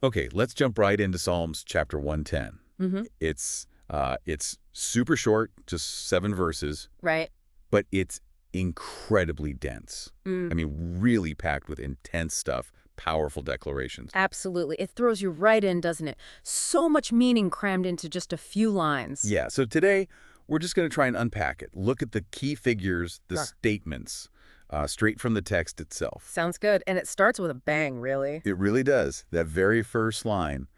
Okay, let's jump right into Psalms chapter 110. Mm-hmm. It's super short, just 7 verses, Right. but it's incredibly dense. Mm, I mean, really packed with intense stuff, powerful declarations. absolutely. It throws you right in, doesn't it? So much meaning crammed into just a few lines. Yeah, so today we're just going to try and unpack it. Look at the key figures, the Sure. statements, straight from the text itself. Sounds good. And it starts with a bang, really. It really does. That very first line,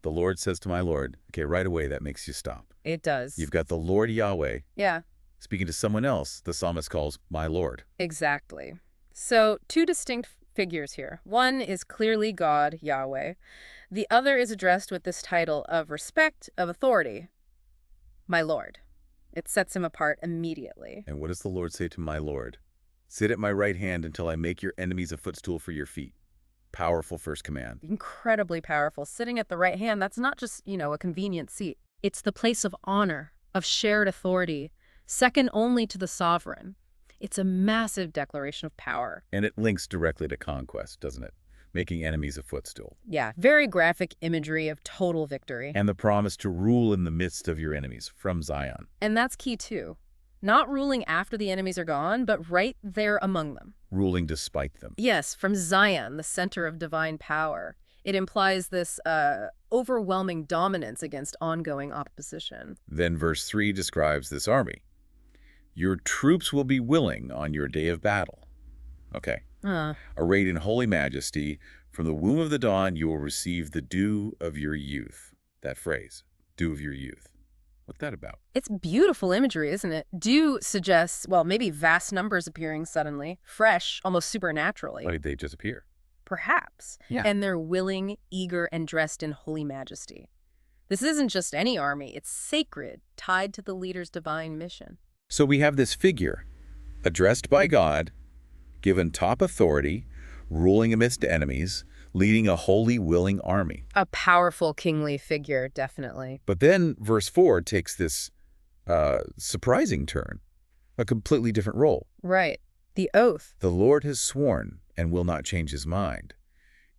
the Lord says to my Lord, okay, right away that makes you stop. It does. You've got the Lord Yahweh Yeah, speaking to someone else the psalmist calls my Lord. exactly. So, two distinct figures here. One is clearly God, Yahweh. The other is addressed with this title of respect, of authority, my Lord. It sets him apart immediately. And what does the Lord say to my Lord? Sit at my right hand until I make your enemies a footstool for your feet. Powerful first command. Incredibly powerful. Sitting at the right hand, that's not just, a convenient seat. It's the place of honor, of shared authority, second only to the sovereign. It's a massive declaration of power. And it links directly to conquest, doesn't it? Making enemies a footstool. Yeah, very graphic imagery of total victory. And the promise to rule in the midst of your enemies from Zion. And that's key too. Not ruling after the enemies are gone, but right there among them. Ruling despite them. Yes, from Zion, the center of divine power. It implies this overwhelming dominance against ongoing opposition. Then verse 3 describes this army. Your troops will be willing on your day of battle. Okay. Arrayed in holy majesty, from the womb of the dawn you will receive the dew of your youth. That phrase, dew of your youth. What's that about? It's beautiful imagery, isn't it? Dew suggests, well, maybe vast numbers appearing suddenly, fresh, almost supernaturally. Why did they just appear? Perhaps. Yeah. And they're willing, eager, and dressed in holy majesty. This isn't just any army. It's sacred, tied to the leader's divine mission. So we have this figure, addressed by God, given top authority, ruling amidst enemies, leading a holy, willing army. A powerful kingly figure, definitely. But then verse 4 takes this surprising turn, a completely different role. Right. The oath. The Lord has sworn and will not change his mind.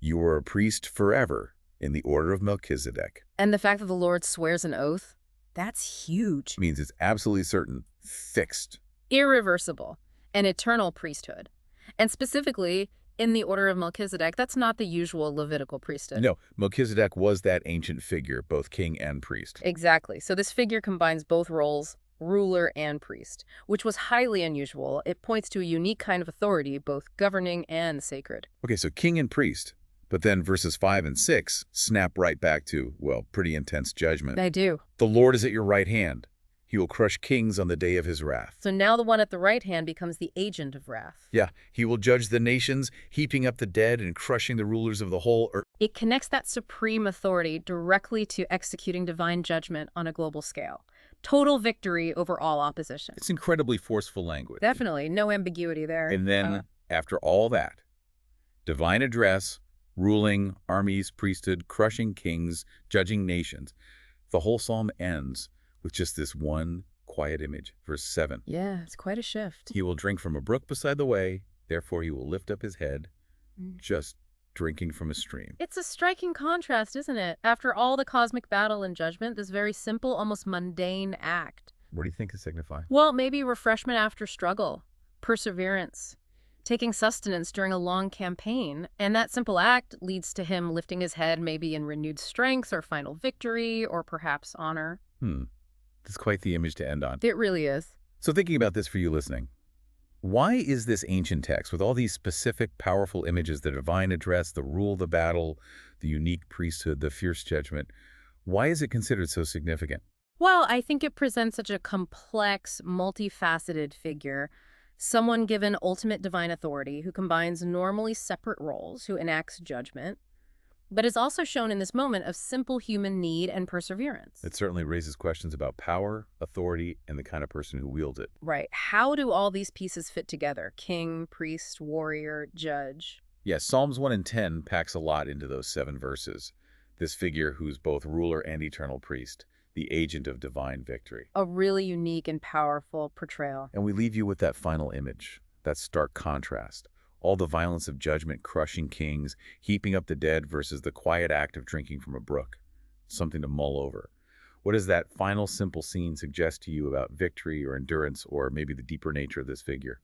You are a priest forever in the order of Melchizedek. And the fact that the Lord swears an oath, that's huge. Means it's absolutely certain, fixed. Irreversible. An eternal priesthood. And specifically, in the order of Melchizedek, that's not the usual Levitical priesthood. No, Melchizedek was that ancient figure, both king and priest. Exactly. So this figure combines both roles, ruler and priest, which was highly unusual. It points to a unique kind of authority, both governing and sacred. Okay, so king and priest. But then verses 5 and 6 snap right back to, well, pretty intense judgment. I do. The Lord is at your right hand. He will crush kings on the day of his wrath. So now the one at the right hand becomes the agent of wrath. Yeah, he will judge the nations, heaping up the dead and crushing the rulers of the whole earth. It connects that supreme authority directly to executing divine judgment on a global scale. Total victory over all opposition. It's incredibly forceful language. Definitely. No ambiguity there. And then, after all that, divine address, ruling armies, priesthood, crushing kings, judging nations. The whole psalm ends with just this one quiet image. Verse 7. Yeah, it's quite a shift. He will drink from a brook beside the way, therefore he will lift up his head, just drinking from a stream. It's a striking contrast, isn't it? After all the cosmic battle and judgment, this very simple, almost mundane act. What do you think it signifies? Well, maybe refreshment after struggle, perseverance, taking sustenance during a long campaign. And that simple act leads to him lifting his head maybe in renewed strength or final victory or perhaps honor. That's quite the image to end on. It really is. So thinking about this for you listening, why is this ancient text with all these specific, powerful images, the divine address, the rule, the battle, the unique priesthood, the fierce judgment, why is it considered so significant? Well, I think it presents such a complex, multifaceted figure, someone given ultimate divine authority who combines normally separate roles, who enacts judgment, but is also shown in this moment of simple human need and perseverance. It certainly raises questions about power, authority, and the kind of person who wields it. Right. How do all these pieces fit together? King, priest, warrior, judge. Yes, Psalms 1 and 10 packs a lot into those 7 verses. This figure who's both ruler and eternal priest, the agent of divine victory. A really unique and powerful portrayal. And we leave you with that final image, that stark contrast. All the violence of judgment crushing kings, heaping up the dead versus the quiet act of drinking from a brook. Something to mull over. What does that final simple scene suggest to you about victory or endurance or maybe the deeper nature of this figure?